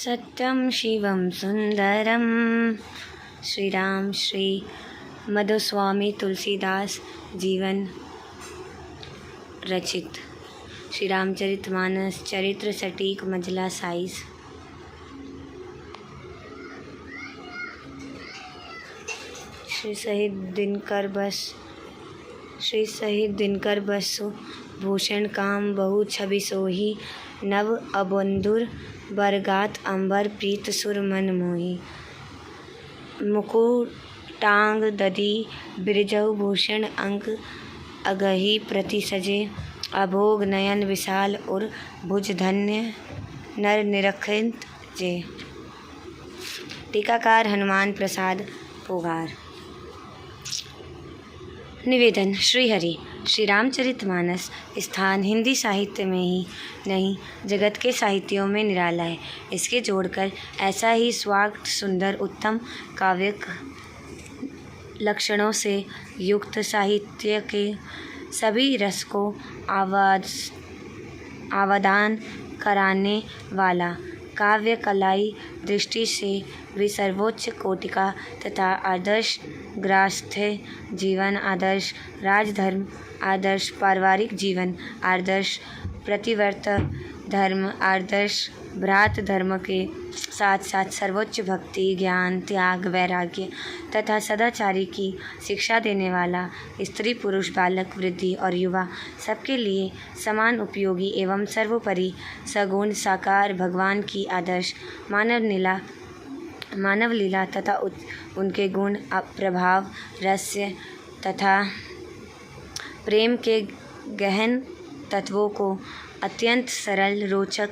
सत्यं शिवं सुंदरम। श्री राम श्री मधुस्वामी तुलसीदास जीवन रचित श्री रामचरितमानस चरित्र सटीक मंझला साइज। श्री शहीद दिनकर बसु भूषण काम बहु छवि सोही। नव अबंधुर बरगात अंबर प्रीत सुर मन मोही। मुकुटांग ददी बिरजऊ भूषण अंक अगही प्रति सजे। अभोग नयन विशाल और भुज धन्य नर निरखित जे। टीकाकार हनुमान प्रसाद पोगार। निवेदन। श्रीहरि श्री रामचरितमानस स्थान हिंदी साहित्य में ही नहीं जगत के साहित्यों में निराला है। इसके जोड़कर ऐसा ही स्वागत सुंदर उत्तम काव्यिक लक्षणों से युक्त साहित्य के सभी रस को आवादान कराने वाला काव्य कलाई दृष्टि से भी सर्वोच्च कोटि का तथा आदर्श गृहस्थ जीवन, आदर्श राजधर्म, आदर्श पारिवारिक जीवन, आदर्श प्रतिव्रत धर्म, आदर्श भ्रात धर्म के साथ साथ सर्वोच्च भक्ति, ज्ञान, त्याग, वैराग्य तथा सदाचारी की शिक्षा देने वाला स्त्री, पुरुष, बालक, वृद्धि और युवा सबके लिए समान उपयोगी एवं सर्वोपरि सगुण साकार भगवान की आदर्श मानव लीला तथा उनके गुण, प्रभाव, रहस्य तथा प्रेम के गहन तत्वों को अत्यंत सरल, रोचक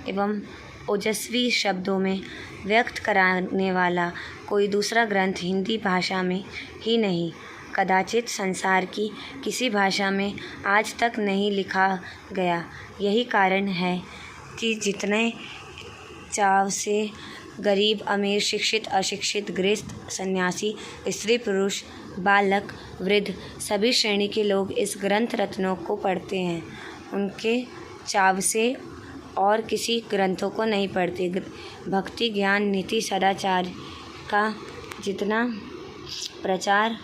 एवं ओजस्वी शब्दों में व्यक्त कराने वाला कोई दूसरा ग्रंथ हिंदी भाषा में ही नहीं, कदाचित संसार की किसी भाषा में आज तक नहीं लिखा गया। यही कारण है कि जितने चाव से गरीब, अमीर, शिक्षित, अशिक्षित, गृहस्थ, सन्यासी, स्त्री, पुरुष, बालक, वृद्ध सभी श्रेणी के लोग इस ग्रंथ रत्नों को पढ़ते हैं, उनके चाव से और किसी ग्रंथों को नहीं पढ़ते। भक्ति, ज्ञान, नीति, सदाचार का जितना प्रचार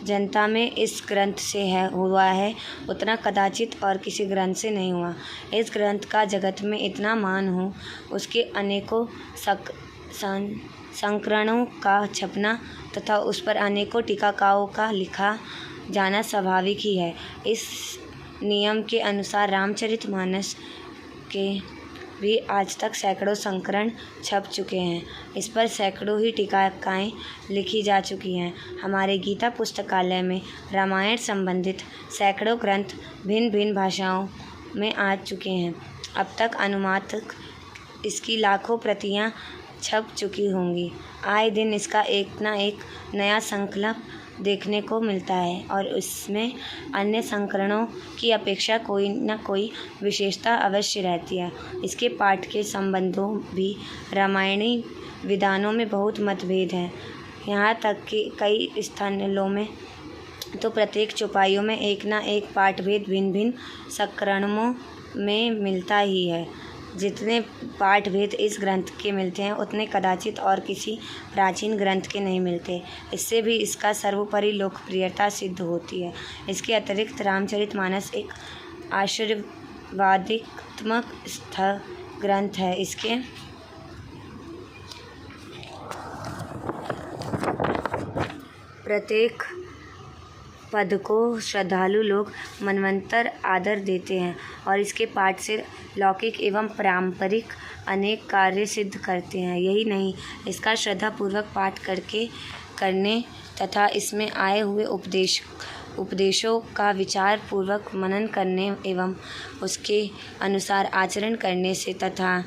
जनता में इस ग्रंथ से हुआ है उतना कदाचित और किसी ग्रंथ से नहीं हुआ। इस ग्रंथ का जगत में इतना मान हो, उसके अनेकों संस्करणों का छपना तथा उस पर अनेकों टीकाकारों का लिखा जाना स्वाभाविक ही है। इस नियम के अनुसार रामचरितमानस के भी आज तक सैकड़ों संस्करण छप चुके हैं। इस पर सैकड़ों ही टीकाएँ लिखी जा चुकी हैं। हमारे गीता पुस्तकालय में रामायण संबंधित सैकड़ों ग्रंथ भिन्न भिन्न भाषाओं में आ चुके हैं। अब तक अनुमानित इसकी लाखों प्रतियां छप चुकी होंगी। आए दिन इसका एक न एक नया संकल्प देखने को मिलता है और इसमें अन्य संस्करणों की अपेक्षा कोई न कोई विशेषता अवश्य रहती है। इसके पाठ के संबंधों भी रामायणी विद्वानों में बहुत मतभेद हैं। यहाँ तक कि कई स्थानों में तो प्रत्येक चौपाइयों में एक न एक पाठभेद भिन्न भिन्न संस्करणों में मिलता ही है। जितने पाठभेद इस ग्रंथ के मिलते हैं उतने कदाचित और किसी प्राचीन ग्रंथ के नहीं मिलते। इससे भी इसका सर्वोपरि लोकप्रियता सिद्ध होती है। इसके अतिरिक्त रामचरितमानस एक आशीर्वादात्मक ग्रंथ है। इसके प्रत्येक पद को श्रद्धालु लोग मनवंतर आदर देते हैं और इसके पाठ से लौकिक एवं पारंपरिक अनेक कार्य सिद्ध करते हैं। यही नहीं, इसका श्रद्धापूर्वक पाठ करने तथा इसमें आए हुए उपदेशों का विचार पूर्वक मनन करने एवं उसके अनुसार आचरण करने से तथा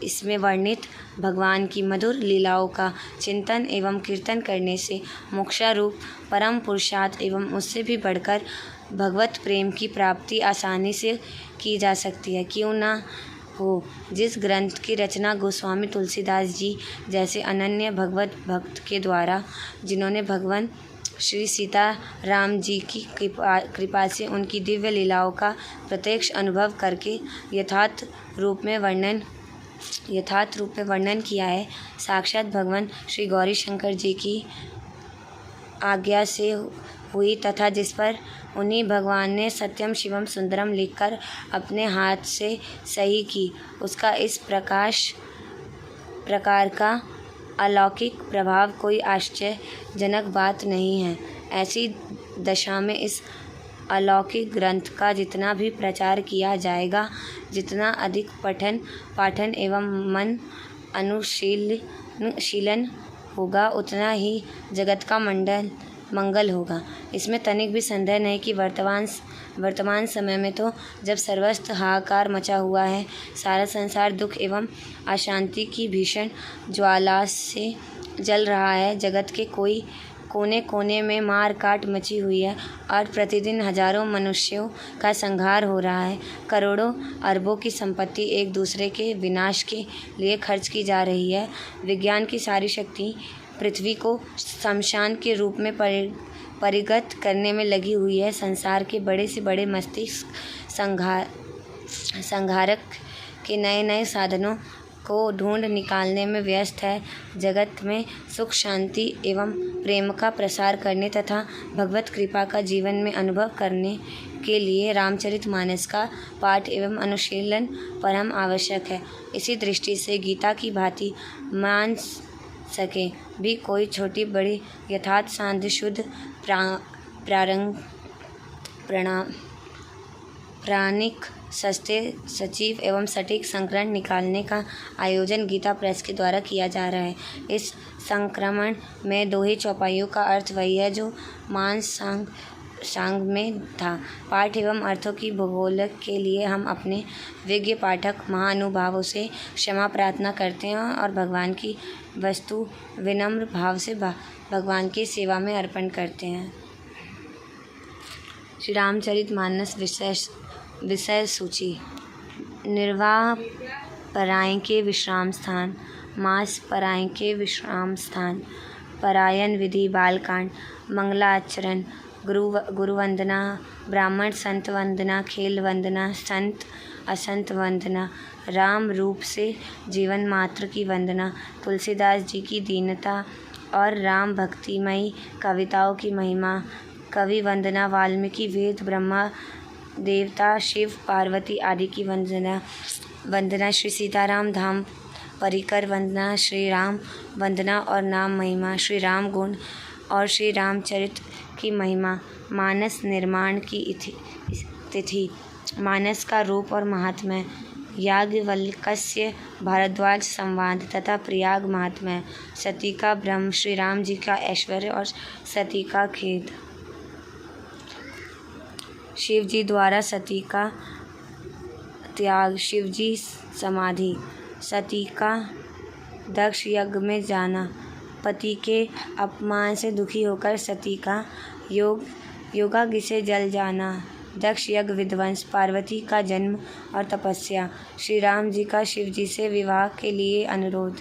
इसमें वर्णित भगवान की मधुर लीलाओं का चिंतन एवं कीर्तन करने से मोक्षारूप परम पुरुषार्थ एवं उससे भी बढ़कर भगवत प्रेम की प्राप्ति आसानी से की जा सकती है। क्यों ना हो, जिस ग्रंथ की रचना गोस्वामी तुलसीदास जी जैसे अनन्य भगवत भक्त के द्वारा, जिन्होंने भगवान श्री सीता राम जी की कृपा से उनकी दिव्य लीलाओं का प्रत्यक्ष अनुभव करके यथार्थ रूप में वर्णन यथार्थ रूप में वर्णन किया है, साक्षात भगवान श्री गौरी शंकर जी की आज्ञा से हुई तथा जिस पर उन्हीं भगवान ने सत्यम शिवम सुंदरम लिखकर अपने हाथ से सही की, उसका इस प्रकार का अलौकिक प्रभाव कोई आश्चर्यजनक बात नहीं है। ऐसी दशा में इस अलौकिक ग्रंथ का जितना भी प्रचार किया जाएगा, जितना अधिक पठन पाठन एवं मन अनुशीलन होगा, उतना ही जगत का मंगल होगा। इसमें तनिक भी संदेह नहीं कि वर्तमान समय में तो जब सर्वत्र हाहाकार मचा हुआ है, सारा संसार दुख एवं अशांति की भीषण ज्वाला से जल रहा है, जगत के कोई कोने कोने में मार काट मची हुई है और प्रतिदिन हजारों मनुष्यों का संहार हो रहा है, करोड़ों अरबों की संपत्ति एक दूसरे के विनाश के लिए खर्च की जा रही है, विज्ञान की सारी शक्ति पृथ्वी को शमशान के रूप में परिगत करने में लगी हुई है, संसार के बड़े से बड़े मस्तिष्क संहारक के नए नए साधनों को ढूंढ निकालने में व्यस्त है, जगत में सुख शांति एवं प्रेम का प्रसार करने तथा भगवत कृपा का जीवन में अनुभव करने के लिए रामचरितमानस का पाठ एवं अनुशीलन परम आवश्यक है। इसी दृष्टि से गीता की भांति मान सके भी कोई छोटी बड़ी यथार्थ शांति शुद्ध प्राणिक सस्ते सचिव एवं सटीक संस्करण निकालने का आयोजन गीता प्रेस के द्वारा किया जा रहा है। इस संस्करण में 2 ही चौपाइयों का अर्थ वही है जो मानस सांग में था। पाठ एवं अर्थों की भूगोल के लिए हम अपने विज्ञ पाठक महानुभावों से क्षमा प्रार्थना करते हैं और भगवान की वस्तु विनम्र भाव से भगवान की सेवा में अर्पण करते हैं। श्री रामचरितमानस विषय सूची। निर्वाह परायण के विश्राम स्थान, मास परायण के विश्राम स्थान, परायण विधि, बालकांड, मंगलाचरण, गुरु वंदना, ब्राह्मण संत वंदना, खेल वंदना, संत असंत वंदना, राम रूप से जीवन मात्र की वंदना, तुलसीदास जी की दीनता और राम भक्तिमयी कविताओं की महिमा, कवि वंदना, वाल्मीकि वेद ब्रह्मा देवता शिव पार्वती आदि की वंदना, श्री सीताराम धाम परिकर वंदना, श्री राम वंदना और नाम महिमा, श्री राम गुण और श्री रामचरित की महिमा, मानस निर्माण की तिथि, मानस का रूप और महात्म्य, याज्ञवल्क्य भारद्वाज संवाद तथा प्रयाग महात्म्य, सती का ब्रह्म, श्री राम जी का ऐश्वर्य और सती का खेद, शिव जी द्वारा सती का त्याग, शिव जी समाधि, सती का दक्ष यज्ञ में जाना, पति के अपमान से दुखी होकर सती का योगाग्नि से जल जाना, दक्ष यज्ञ विध्वंस, पार्वती का जन्म और तपस्या, श्री राम जी का शिव जी से विवाह के लिए अनुरोध,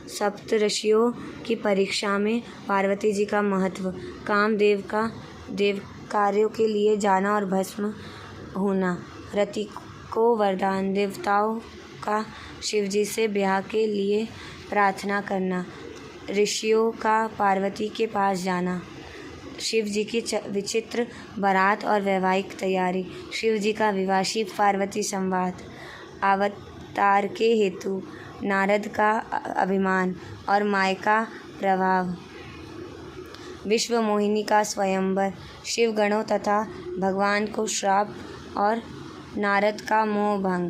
सप्तऋषियों की परीक्षा में पार्वती जी का महत्व, कामदेव का देव कार्यों के लिए जाना और भस्म होना, रति को वरदान, देवताओं का शिव जी से ब्याह के लिए प्रार्थना करना, ऋषियों का पार्वती के पास जाना, शिव जी की विचित्र बारात और वैवाहिक तैयारी, शिव जी का विवाह, शिव पार्वती संवाद, अवतार के हेतु, नारद का अभिमान और माया का प्रभाव, विश्व मोहिनी का स्वयंवर, शिव गणों तथा भगवान को श्राप और नारद का मोह भंग,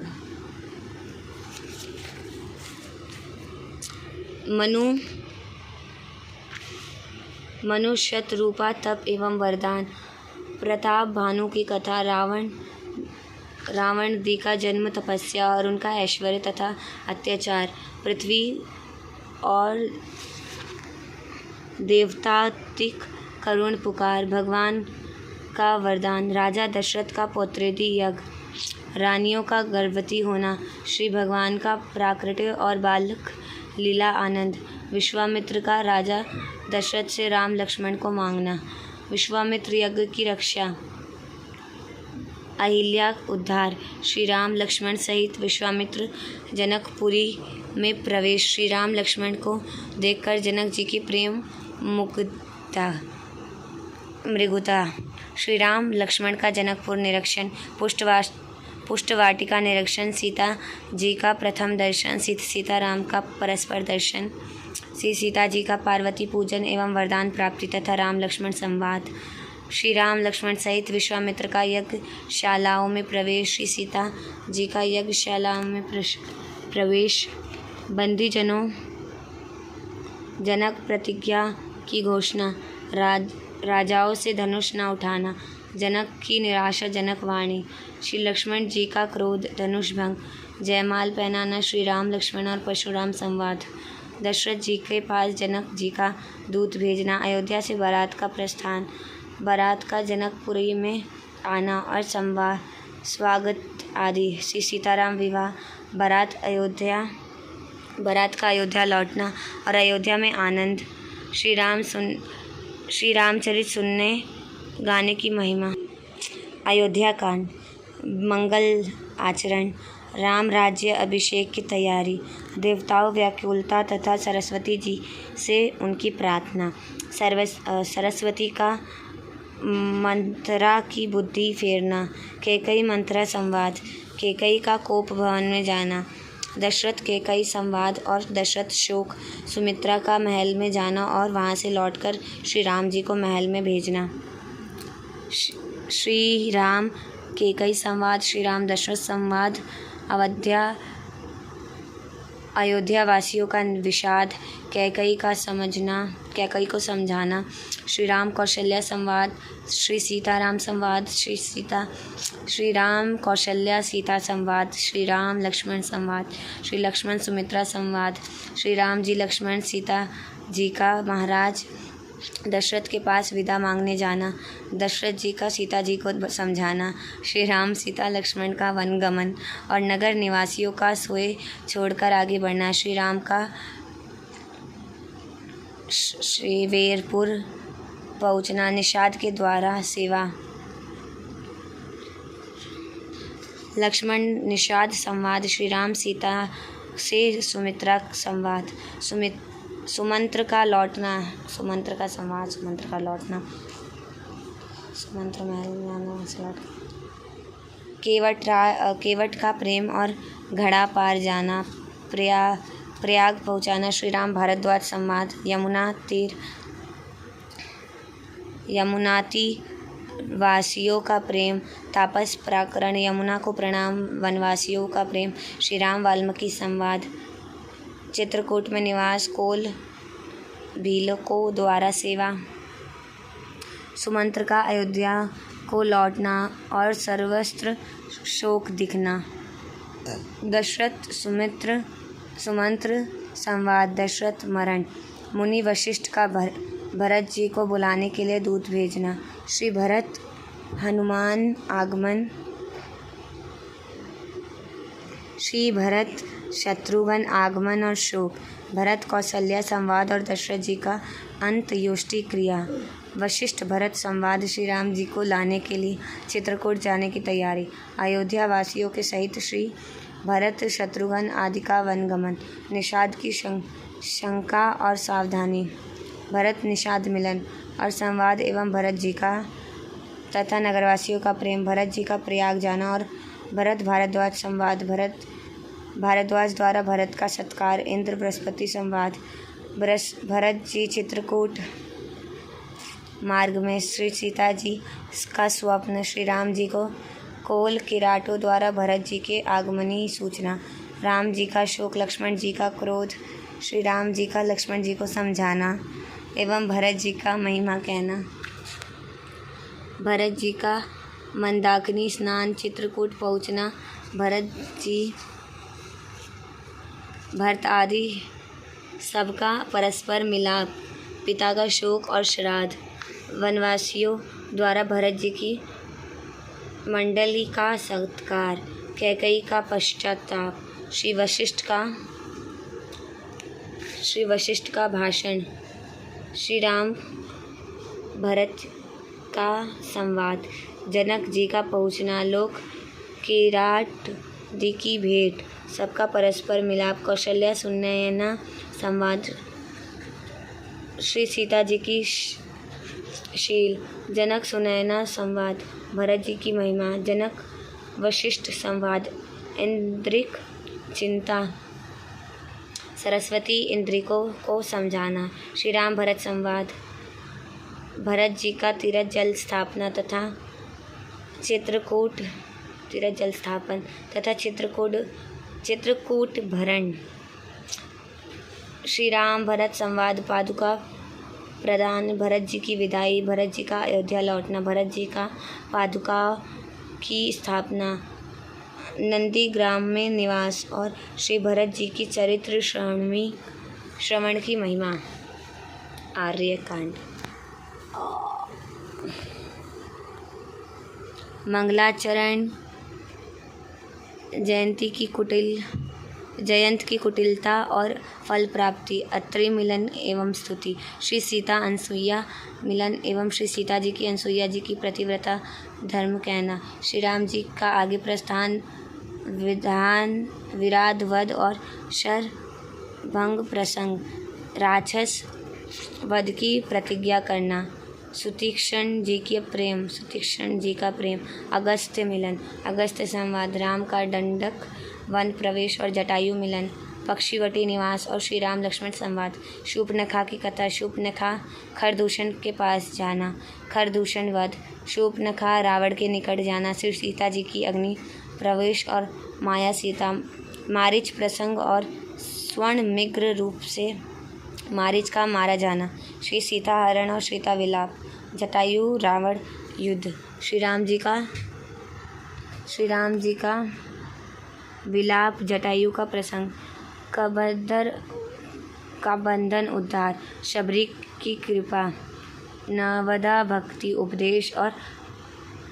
मनु शतरूपा तप एवं वरदान, प्रताप भानु की कथा, रावण दी का जन्म, तपस्या और उनका ऐश्वर्य तथा अत्याचार, पृथ्वी और देवतात्मिक करुण पुकार, भगवान का वरदान, राजा दशरथ का पौत्रेदी यज्ञ, रानियों का गर्भवती होना, श्री भगवान का प्राकट्य और बालक लीला आनंद, विश्वामित्र का राजा दशरथ से राम लक्ष्मण को मांगना, विश्वामित्र यज्ञ की रक्षा, अहिल्या उद्धार। श्री राम लक्ष्मण सहित विश्वामित्र जनकपुरी में प्रवेश। श्री राम लक्ष्मण को देखकर जनक जी की प्रेम मृगुता। श्री राम लक्ष्मण का जनकपुर निरीक्षण। पुष्टवाटिका निरीक्षण। सीता जी का प्रथम दर्शन। सीताराम का परस्पर दर्शन। श्री सीता जी का पार्वती पूजन एवं वरदान प्राप्ति तथा राम लक्ष्मण संवाद। श्री राम लक्ष्मण सहित विश्वामित्र का यज्ञशालाओं में प्रवेश। श्री सीता जी का यज्ञशालाओं में प्रवेश। बंदी जनों जनक प्रतिज्ञा की घोषणा। राजाओं से धनुष न उठाना। जनक की निराशाजनक वाणी। श्री लक्ष्मण जी का क्रोध धनुष भंग। जयमाल पहनाना। श्री राम लक्ष्मण और परशुराम संवाद। दशरथ जी के पास जनक जी का दूत भेजना। अयोध्या से बारात का प्रस्थान। बारात का जनकपुरी में आना और स्वागत आदि। श्री सीताराम विवाह। बारात का अयोध्या लौटना और अयोध्या में आनंद। श्री रामचरित सुनने गाने की महिमा। अयोध्या कांड। मंगल आचरण। राम राज्य अभिषेक की तैयारी। देवताओं व्याकुलता तथा सरस्वती जी से उनकी प्रार्थना। सरस्वती का मंथरा की बुद्धि फेरना। कैकई मंथरा संवाद। कैकई का कोप भवन में जाना। दशरथ कैकई संवाद और दशरथ शोक। सुमित्रा का महल में जाना और वहां से लौटकर श्री राम जी को महल में भेजना। श्री राम कैकई संवाद। श्री राम दशरथ संवाद। अयोध्या वासियों का विषाद। कैकई को समझाना। श्री राम कौशल्या संवाद। श्री सीताराम संवाद। श्री राम कौशल्या सीता संवाद। श्री राम लक्ष्मण संवाद। श्री लक्ष्मण सुमित्रा संवाद। श्री राम जी लक्ष्मण सीता जी का महाराज दशरथ के पास विदा मांगने जाना। दशरथ जी का सीता जी को समझाना। श्री राम सीता लक्ष्मण का वनगमन और नगर निवासियों का सोए छोड़कर आगे बढ़ना। श्री राम का श्रीवेरपुर पहुँचना। निषाद के द्वारा सेवा। लक्ष्मण निषाद संवाद। श्री राम सीता से सुमित्रा संवाद। सुमंत्र का लौटना। सुमंत्र महल में आना से लौट। केवट का प्रेम और घड़ा पार जाना। प्रयाग पहुँचाना। श्री राम भारद्वाज संवाद। यमुनाती वासियों का प्रेम। तापस प्रकरण। यमुना को प्रणाम। वनवासियों का प्रेम। श्री राम वाल्मीकि संवाद। चित्रकूट में निवास। कोल भीलकों द्वारा सेवा। सुमंत्र का अयोध्या को लौटना और सर्वत्र शोक दिखना। दशरथ सुमंत्र संवाद। दशरथ मरण। मुनि वशिष्ठ का भरत जी को बुलाने के लिए दूत भेजना। श्री भरत हनुमान आगमन। श्री भरत शत्रुघ्न आगमन और शोक। भरत कौशल्या संवाद और दशरथ जी का अंत्येष्टि क्रिया। वशिष्ठ भरत संवाद। श्री राम जी को लाने के लिए चित्रकूट जाने की तैयारी। अयोध्या वासियों के सहित श्री भरत शत्रुघ्न आदि का वनगमन। निषाद की शंका और सावधानी। भरत निषाद मिलन और संवाद एवं भरत जी का तथा नगरवासियों का प्रेम। भरत जी का प्रयाग जाना और भरत भारद्वाज संवाद। भारद्वाज द्वारा भरत का सत्कार। इंद्र बृहस्पति संवाद। भरत जी चित्रकूट मार्ग में। श्री सीता जी का स्वप्न। श्री राम जी को कोल किराटों द्वारा भरत जी के आगमनी सूचना। राम जी का शोक। लक्ष्मण जी का क्रोध। श्री राम जी का लक्ष्मण जी को समझाना एवं भरत जी का महिमा कहना। भरत जी का मंदाकिनी स्नान। चित्रकूट पहुँचना। भरत आदि सबका परस्पर मिलाप। पिता का शोक और श्राद्ध। वनवासियों द्वारा भरत जी की मंडली का सत्कार। कैकई का पश्चाताप। श्री वशिष्ठ का भाषण। श्री राम भरत का संवाद। जनक जी का पहुँचना, लोक किराट दी की भेंट, सबका परस्पर मिलाप, कौशल्या सुनयना संवाद, श्री सीता जी की शील, जनक सुनयना संवाद, भरत जी की महिमा, जनक वशिष्ठ संवाद, इंद्रिक चिंता, सरस्वती इंद्रिकों को समझाना, श्री राम भरत संवाद, भरत जी का तीरथ जल स्थापना तथा चित्रकूट तीरथ जल स्थापन तथा चित्रकूट भरण, श्री राम भरत संवाद, पादुका प्रदान, भरत जी की विदाई, भरत जी का अयोध्या लौटना, भरत जी का पादुका की स्थापना, नंदीग्राम में निवास और श्री भरत जी की चरित्र श्रवण की महिमा। आर्यकांड। मंगलाचरण जयंत की कुटिलता और फल प्राप्ति, अत्रि मिलन एवं स्तुति, श्री सीता अनसुईया मिलन एवं श्री सीता जी की अनसुईया जी की प्रतिव्रता धर्म कहना, श्री राम जी का आगे प्रस्थान, विराध वध और शर भंग प्रसंग, राक्षस वध की प्रतिज्ञा करना, सुतीक्षण जी का प्रेम, अगस्त्य मिलन, अगस्त्य संवाद, राम का दंडक वन प्रवेश और जटायु मिलन, पक्षीवटी निवास और श्री राम लक्ष्मण संवाद, शूर्पणखा की कथा, शूर्पणखा खरदूषण के पास जाना, खरदूषण वध, शूर्पणखा रावण के निकट जाना, श्री सीता जी की अग्नि प्रवेश और माया सीता, मारीच प्रसंग और स्वर्ण मिग्र रूप से मारीच का मारा जाना, श्री सीता हरण और सीता विलाप, जटायु रावण युद्ध, श्री राम जी का विलाप, जटायु का प्रसंग, का बंधन उद्धार, शबरी की कृपा, नवदा भक्ति उपदेश और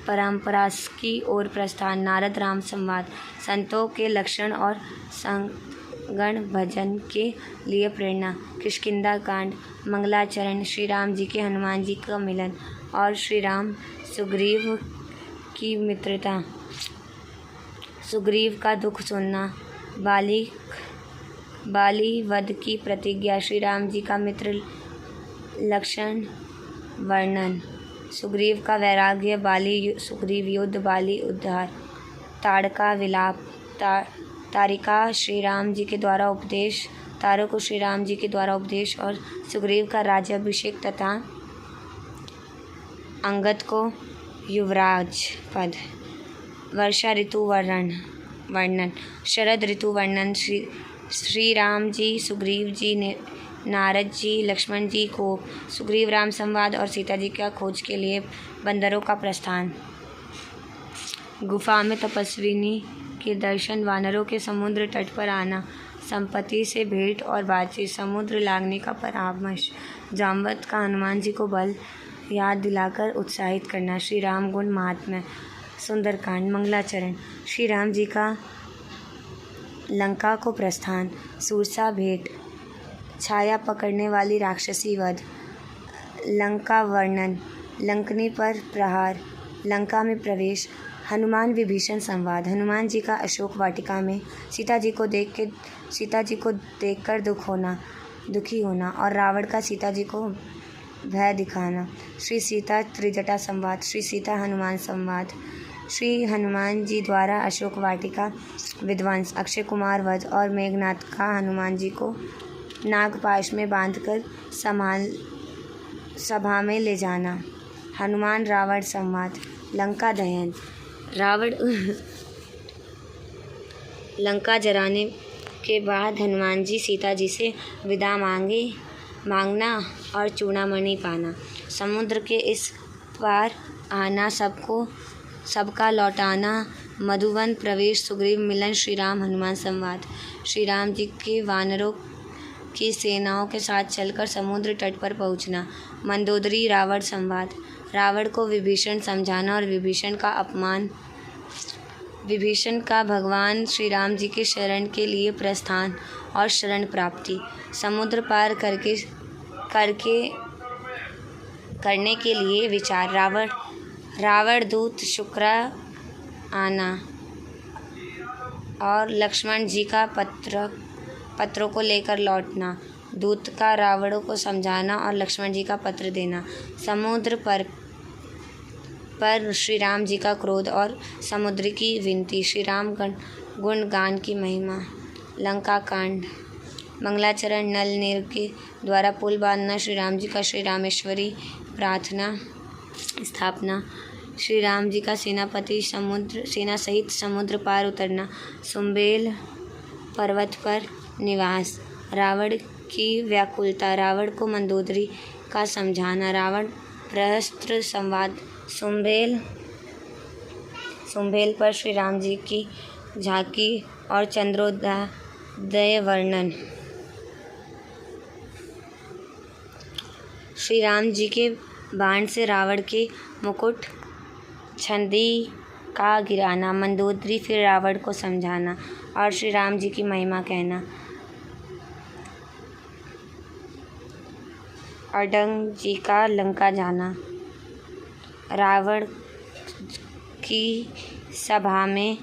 परंपरा की ओर प्रस्थान, नारद राम संवाद, संतों के लक्षण और संगण भजन के लिए प्रेरणा, किष्किंधा कांड, मंगलाचरण, श्री राम जी के हनुमान जी का मिलन और श्री राम सुग्रीव की मित्रता, सुग्रीव का दुख सुनना, बाली वध की प्रतिज्ञा, श्री राम जी का मित्र लक्षण वर्णन, सुग्रीव का वैराग्य, बाली सुग्रीव युद्ध, बाली उद्धार, ताड़का विलाप, तारिका श्री राम जी के द्वारा उपदेश, तारों को श्री राम जी के द्वारा उपदेश और सुग्रीव का राज्याभिषेक तथा अंगद को युवराज पद, वर्षा ऋतु वर्णन, शरद ऋतु वर्णन, श्री राम जी, सुग्रीव जी, नारद जी, लक्ष्मण जी को, सुग्रीव राम संवाद और सीता जी का खोज के लिए बंदरों का प्रस्थान, गुफा में तपस्विनी के दर्शन, वानरों के समुद्र तट पर आना, संपत्ति से भेंट और बातचीत, समुद्र लागने का परामर्श, जामवंत का हनुमान जी को बल याद दिलाकर उत्साहित करना, श्री राम गुण महात्म्य, सुंदरकांड, मंगलाचरण, श्री राम जी का लंका को प्रस्थान, सूरसा भेंट, छाया पकड़ने वाली राक्षसी वध, लंका वर्णन, लंकनी पर प्रहार, लंका में प्रवेश, हनुमान विभीषण संवाद, हनुमान जी का अशोक वाटिका में सीता जी को देखकर दुखी होना और रावण का सीता जी को भय दिखाना, श्री सीता त्रिजटा संवाद, श्री सीता हनुमान संवाद, श्री हनुमान जी द्वारा अशोक वाटिका विध्वंस, अक्षय कुमार वध और मेघनाथ का हनुमान जी को नागपाश में बांधकर सभा में ले जाना, हनुमान रावण संवाद, लंका दहन, रावण लंका जराने के बाद हनुमान जी सीता जी से विदा मांगना और चूड़ामणि पाना, समुद्र के इस पार आना, सबका लौटाना, मधुवन प्रवेश, सुग्रीव मिलन, श्री राम हनुमान संवाद, श्री राम जी के वानरों की सेनाओं के साथ चलकर समुद्र तट पर पहुंचना, मंदोदरी रावण संवाद, रावण को विभीषण समझाना और विभीषण का भगवान श्री राम जी के शरण के लिए प्रस्थान और शरण प्राप्ति, समुद्र पार करने के लिए विचार, रावण दूत शुक्र आना और लक्ष्मण जी का पत्रों को लेकर लौटना। दूत का रावणों को समझाना और लक्ष्मण जी का पत्र देना। समुद्र पर श्री राम जी का क्रोध और समुद्र की विनती। श्री राम गुणगान की महिमा। लंका कांड। मंगलाचरण नल नीर के द्वारा पुल बांधना। श्री राम जी का श्री रामेश्वरी प्रार्थना स्थापना। श्री राम जी का सेनापति सेना सहित समुद्र पार उतरना। सुम्बेल पर्वत पर निवास। रावण की व्याकुलता। रावण को मंदोदरी का समझाना। रावण प्रहस्त्र संवाद। सुम्बेल पर श्री राम जी की झांकी और चंद्रोदय वर्णन। श्री राम जी के बाण से रावण के मुकुट छंदी का गिराना। मंदोदरी फिर रावण को समझाना और श्री राम जी की महिमा कहना। अडंग जी का लंका जाना। रावण की सभा में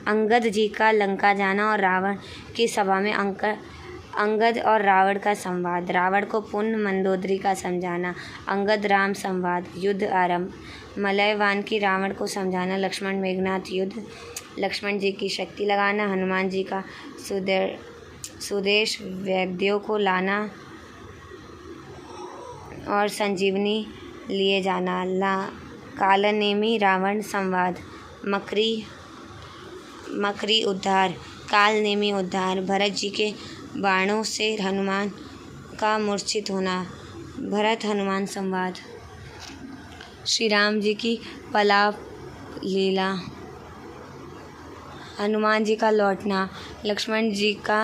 अंगद जी का लंका जाना और रावण की सभा में अंगद और रावण का संवाद। रावण को पुण्य मंदोदरी का समझाना। अंगद राम संवाद। युद्ध आरंभ। मलयवान की रावण को समझाना। लक्ष्मण मेघनाथ युद्ध। लक्ष्मण जी की शक्ति लगाना। हनुमान जी का सुदेश वैद्यों को लाना और संजीवनी लिए जाना। कालनेमी रावण संवाद। मकरी उद्धार। कालनेमी उद्धार। भरत जी के बाणों से हनुमान का मूर्छित होना। भरत हनुमान संवाद। श्री राम जी की पलाप लीला। हनुमान जी का लौटना। लक्ष्मण जी का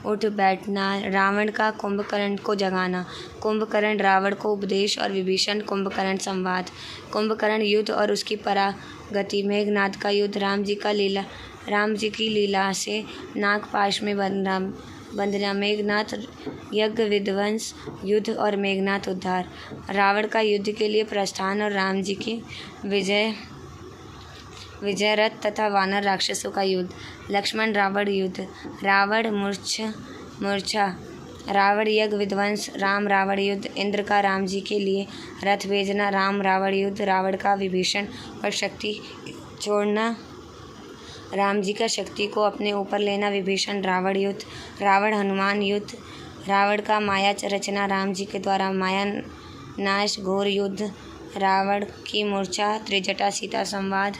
उठ बैठना। रावण का कुंभकर्ण को जगाना। कुंभकर्ण रावण को उपदेश और विभीषण कुंभकर्ण संवाद। कुंभकर्ण युद्ध और उसकी परागति। मेघनाद का युद्ध। राम जी की लीला से नागपाश में बंधना। मेघनाथ यज्ञ विध्वंस युद्ध और मेघनाथ उद्धार। रावण का युद्ध के लिए प्रस्थान और राम जी की विजय रथ तथा वानर राक्षसों का युद्ध। लक्ष्मण रावण युद्ध। रावण मूर्छा। रावण यज्ञ विध्वंस। राम रावण युद्ध। इंद्र का राम जी के लिए रथ भेजना। राम रावण युद्ध। रावण का विभीषण पर शक्ति छोड़ना। राम जी का शक्ति को अपने ऊपर लेना। विभीषण रावण युद्ध। रावण हनुमान युद्ध। रावण का माया रचना। राम जी के द्वारा माया नाश घोर युद्ध। रावण की मूर्छा। त्रिजटा सीता संवाद।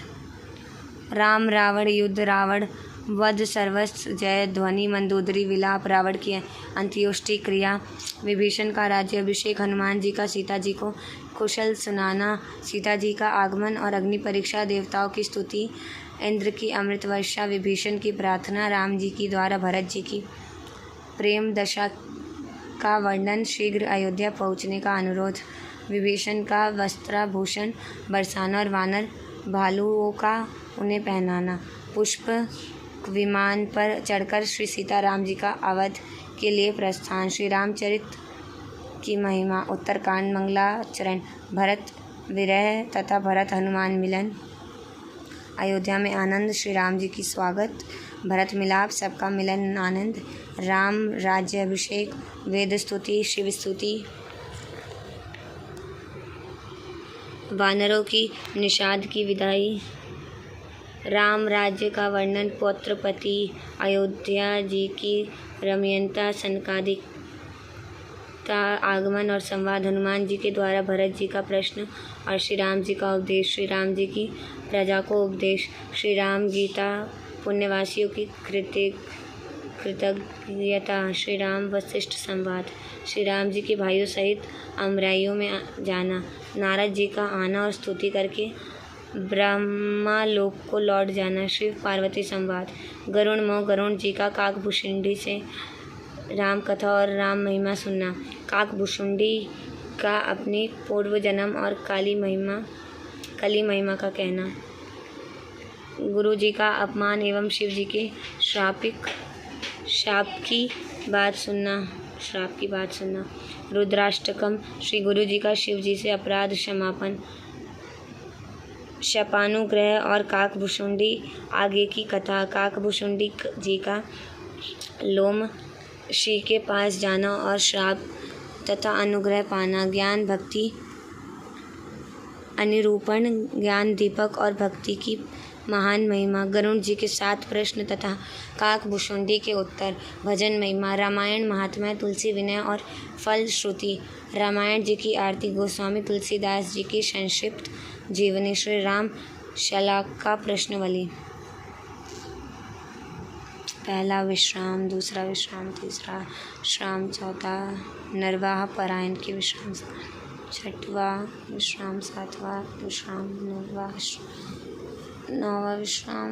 राम रावण युद्ध। रावण वध सर्वस्व जय ध्वनि। मंदोदरी विलाप। रावण की अंत्योष्टि क्रिया। विभीषण का राज्य अभिषेक। हनुमान जी का सीता जी को कुशल सुनाना। सीता जी का आगमन और अग्नि परीक्षा। देवताओं की स्तुति। इंद्र की अमृत वर्षा। विभीषण की प्रार्थना। राम जी की द्वारा भरत जी की प्रेम दशा का वर्णन। शीघ्र अयोध्या पहुँचने का अनुरोध। विभीषण का वस्त्राभूषण बरसाना और वानर भालुओं का उन्हें पहनाना। पुष्प विमान पर चढ़कर श्री सीताराम जी का अवध के लिए प्रस्थान। श्री रामचरित की महिमा। उत्तरकांड। मंगलाचरण। भरत विरह तथा भरत हनुमान मिलन। अयोध्या में आनंद। श्री राम जी की स्वागत। भरत मिलाप। सबका मिलन आनंद। राम राज्य अभिषेक। वेद स्तुति। शिव स्तुति। वानरों की निषाद की विदाई। राम राज्य का वर्णन। पौत्रपति। अयोध्या जी की रमणीयता। सनकादिक का आगमन और संवाद। हनुमान जी के द्वारा भरत जी का प्रश्न और श्री राम जी का उपदेश। श्री राम जी की प्रजा को उपदेश। श्री राम गीता पुण्यवासियों की कृतज्ञता। श्री राम वशिष्ठ संवाद। श्री राम जी के भाइयों सहित अमराइयों में जाना। नारद जी का आना और स्तुति करके ब्रह्मालोक को लौट जाना। शिव पार्वती संवाद। गरुण मोह। गरुण जी का काकभूषुंडी से राम कथा और राम महिमा सुनना। काकभूषुंडी का अपनी पूर्व जन्म और कली महिमा का कहना। गुरु जी का अपमान एवं शिव जी के शाप की बात सुनना। श्राप की बात सुनना। रुद्राष्टकम, श्री गुरु जी का शिव जी से अपराध क्षमापन, शपानुग्रह और काकभुषुंडी। आगे की कथा। काकभुषुंडी जी का लोम श्री के पास जाना और श्राप तथा अनुग्रह पाना। ज्ञान भक्ति अनिरूपण, ज्ञान दीपक और भक्ति की महान महिमा। गरुण जी के 7 प्रश्न तथा काकभुषुंडी के उत्तर। भजन महिमा। रामायण महात्म्य, तुलसी विनय और फल श्रुति। रामायण जी की आरती। गोस्वामी तुलसीदास जी की संक्षिप्त जीवनी। श्री राम शलाका प्रश्नवली। पहला विश्राम, दूसरा विश्राम, तीसरा विश्राम, चौथा नरवाह परायण की विश्राम, छठवा विश्राम, सातवां विश्राम, नौवा विश्राम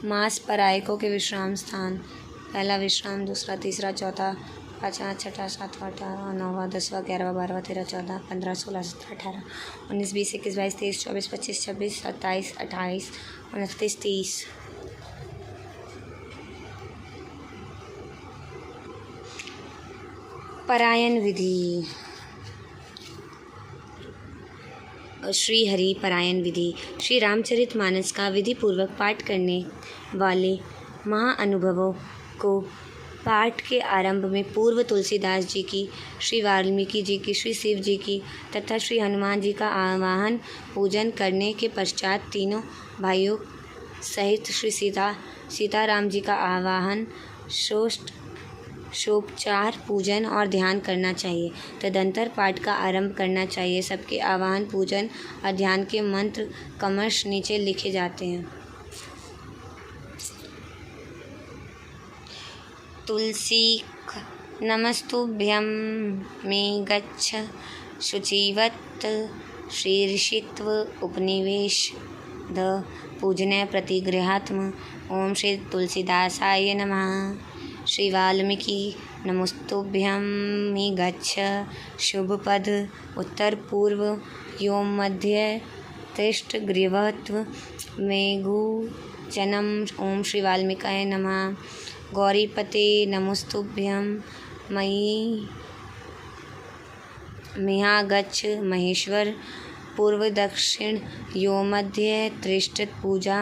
मास परायकों के विश्राम स्थान। पहला विश्राम, दूसरा, तीसरा, चौथा, पाँचवा, छठा, सातवां, आठवां, नौवां, 10वां, 11वां, 12वां, 13, 14, 15, 16, 17, 18, 19, 20, 21, 22, 23, 24, 25, 26, 27, 28, 29, 30। परायण विधि। श्री हरि परायण विधि। श्री रामचरितमानस का विधि पूर्वक पाठ करने वाले महाअनुभवों को पाठ के आरंभ में पूर्व तुलसीदास जी की, श्री वाल्मीकि जी की, श्री शिव जी की तथा श्री हनुमान जी का आवाहन पूजन करने के पश्चात तीनों भाइयों सहित श्री सीताराम जी का आवाहन, षोडशोपचार पूजन और ध्यान करना चाहिए। तदंतर पाठ का आरंभ करना चाहिए। सबके आवाहन, पूजन और ध्यान के मंत्र क्रमश नीचे लिखे जाते हैं। तुलसी नमस्तुभ्यं मे गच्छ शुचिवत् शीर्षित्व उपनिवेश द पूजने प्रतिगृहात्म। ओम श्री तुलसीदासाय नमः। श्री वाल्मीकि नमस्तुभ्यं मे गच्छ शुभपद उत्तर पूर्व योम मध्य तिष्ठ ग्रीवत्व मेघुचनम। ओम श्री वाल्मीकाय नमः। गौरीपते नमस्तुभ्यं मयि मिहागच्छ महेश्वर पूर्व दक्षिण यो मध्य त्रिष्ठ पूजा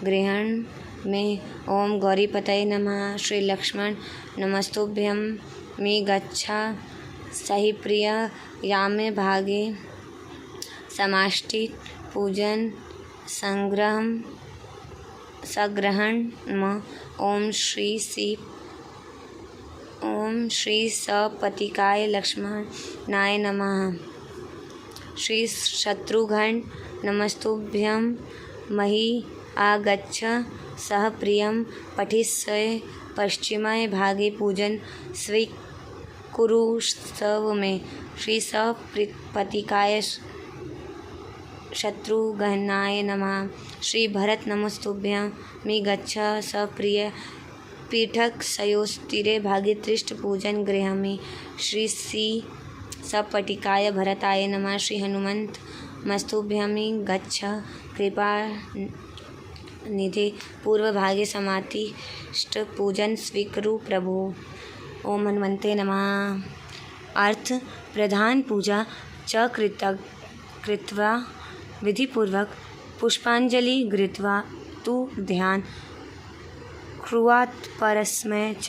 ग्रहण में। ओम गौरीपतये नमः। श्री लक्ष्मण नमस्तुभ्यं मे गच्छा सही प्रिय यामे भागे समाष्टि पूजन सग्रहण म। ओम श्री सपतिकाय लक्ष्मणाय नमः। श्री शत्रुघ्न नमस्तुभ्यं मही आगच्छ सह प्रियं पठिष्ये पश्चिमे भागे पूजन स्वीकुरुष्व में। श्री सपतिकाय शत्रुघ्नाय नमः। श्री भरत नमस्तुभ्यं मे गच्छ सप्रिय पीठक सयोस्तीरे भागे त्रिष्ठ पूजन गृह में। श्री सपटिकाय भरताय नमः। श्री हनुमंत मस्तुभ्यं मे गच्छ कृपा निधे पूर्व भागे समातिष्ठ पूजन स्वीकुरु प्रभु। ओम हनुमते नमः। अर्थ प्रधान पूजा च कृत्वा विधिपूर्वक पुष्पांजलि गृहीत्वा तु ध्यान क्रुयात् परस्मै च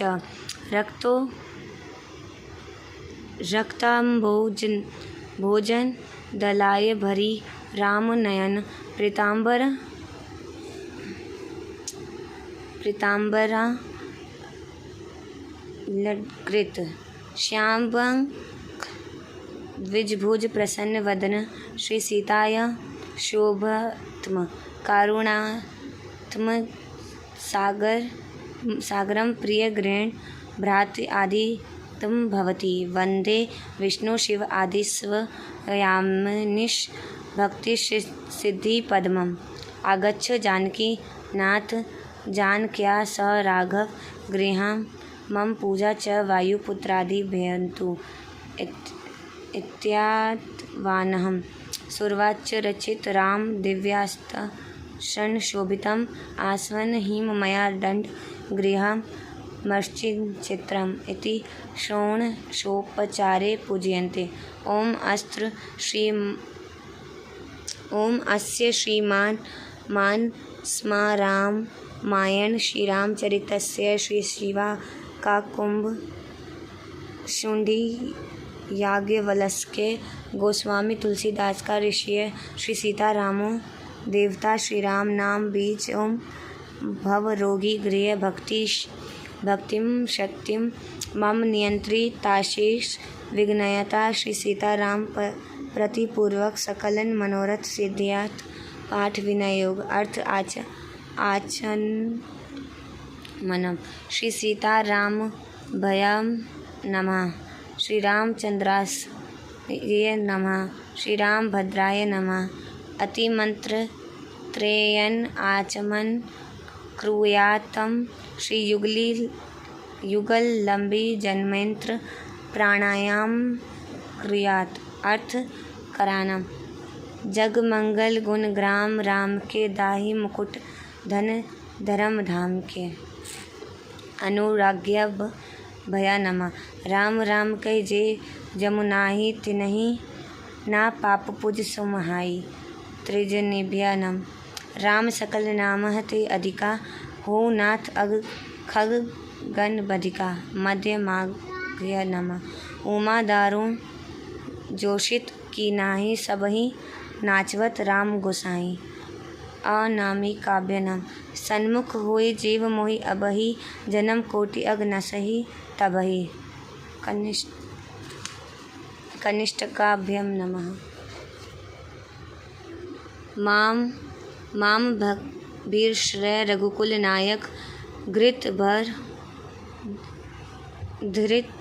रक्ताम्भोजन दलाय भरी रामनयन पीताम्बरा लकृत श्यामं द्विजभुज प्रसन्न वदन। श्री सीताय शोभत्म कारुणात्म सागरं प्रिय गृहण भ्रातृ आदि तम भवति। वंदे विष्णु शिव आदि स्वयामिनीश भक्ति सिद्धि पद्मम्। आगच्छ जानकी नाथ जानक्या स राघव गृहं मम पूजा च वायुपुत्रादि भयन्तु इत्यात्वानहं। सुरवाच रचित राम दिव्यास्त्र शोभितम् आस्वन हिम मया दंड गृहं मर्चिचित्रम् इति षोडशोपचारे पूज्यन्ते। ॐ अस्य श्रीमान स्मरामायण श्रीरामचरितस्य श्रीशिवाकाकुम्भ शुण्डी याज्ञवल्क्य गोस्वामी तुलसीदास का ऋषि श्री सीतारामो देवता श्री राम नाम बीज ओम भवरोगी गृह भक्तिम शक्तिम मम नियंत्रिताशेष विघ्नयता श्री सीताराम प्रतिपूर्वक सकलन मनोरथ सिद्धियात पाठ विनय योग अर्थ आचमनम श्री सीताराम भयम नमः श्री रामचंद्राय नमः श्री रामभद्राय नमः अतिमंत्र त्रयन आचमन क्रूयातम श्री युगल लंबी जन्मेंत्र प्राणायाम क्रियात अर्थ करानम जगमंगल गुण ग्राम राम के दाही मुकुट धन धर्म धाम के अनुराग्य भया नमः राम राम कह जे जमुनाही तिनहि ना पाप पूज सुमहाई त्रिजनिभ्या नम राम सकल नामह ते अधिका हो नाथ अग खग गण बधिका मध्य माघ्य नमः उमा दारुण जोशित की नाही सबही नाचवत राम गोसाई अनामी काव्य नम सन्मुख होए जीव मोहि अबही जन्म कोटि अग न सही तबही कनिष्ठकाभ्यम नमः माम भीर श्रेय रघुकुल नायक घृत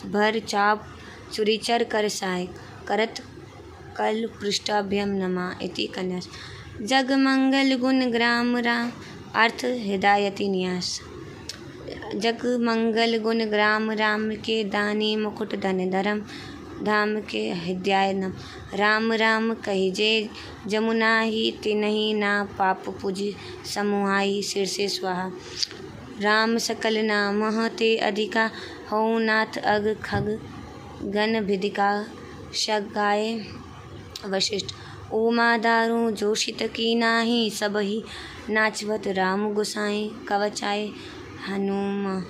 भर चाप चुरीचर कर सहायक करत कल पृष्ठाभ्यम नमः इति कन्यास जगमंगल गुण ग्राम राम अर्थ हिदायती न्यास जगमंगल गुण ग्राम राम के दानी मुकुट धन धर्म धाम के हृदय नम राम राम कही जे जमुना ही तिनहि ना पाप पूज समुहाई सिर से स्वाहा राम सकल नामह ते अधिका हो नाथ अग खग गण भिदिका शगाय वशिष्ठ उमा दारू जोशित की नाही सबही नाचवत राम गोसाई कवचाय हनुम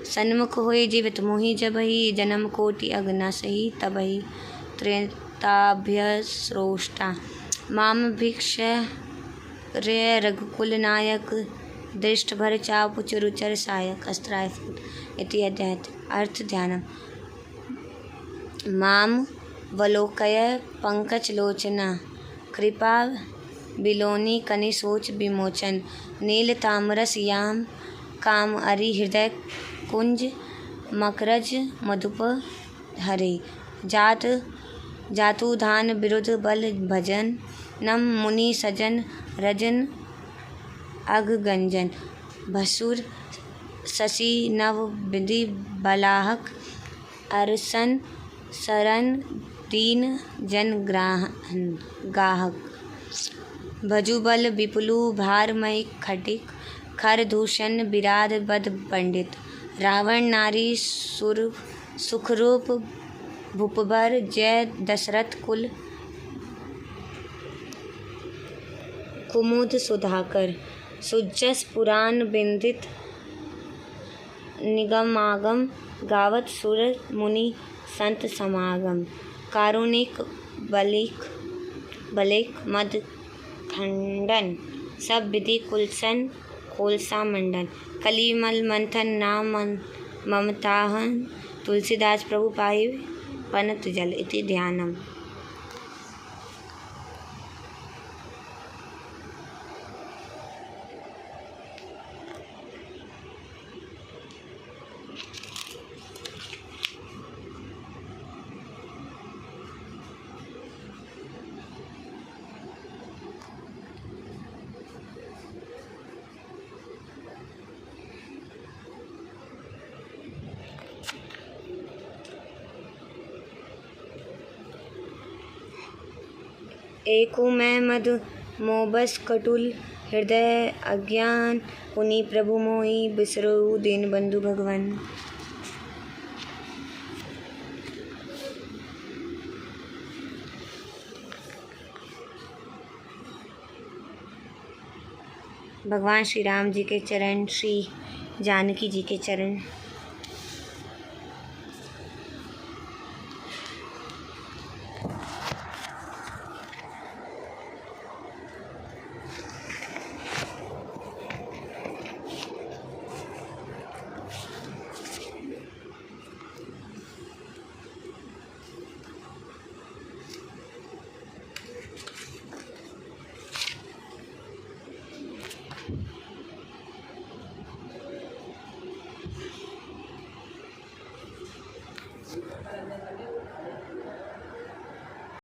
सन्मुख होए जीवित मोहि जबहि जन्म कोटि अग न सही तबहि त्रेताभ्य श्रोष्टा माम भिक्ष रे रघुकुल नायक दृष्ट भर चाप चुरुचर सायक अस्त्राय फूट इति अध्याय अर्थ ध्यानम माम वलोकय पंकज लोचना कृपा बिलोनी कनि सोच विमोचन नील तामरस याम काम अरि हृदय कुंज मकरज मधुप हरे जातु धान विरुद्ध बल भजन नम मुनि सजन रजन अघ गंजन भसुर शशि नव विधि बलाहक अरसन शरण दीन जन गाहक भजुबल विपुलु भारमय खटिक खर दूषण विराध बद पंडित रावण नारी सुर सुखरूप भूपबर जय दशरथ कुल कुमुद सुधाकर सुजस पुराण बिंदित निगमागम गावत सुर मुनि संत समागम कारुणिक बलिक मद खंडन सब विधि कुलसन खोलसा मंडन कलिमल मंथन नाम ममताहन तुलसीदास प्रभु पाहि पनत जल इति ध्यानम एकु मैं मद मोबस कटुल हृदय अज्ञान पुनि प्रभु मोहि, बिसरऊ दीन बंधु भगवन। भगवान श्री राम जी के चरण, श्री जानकी जी के चरण।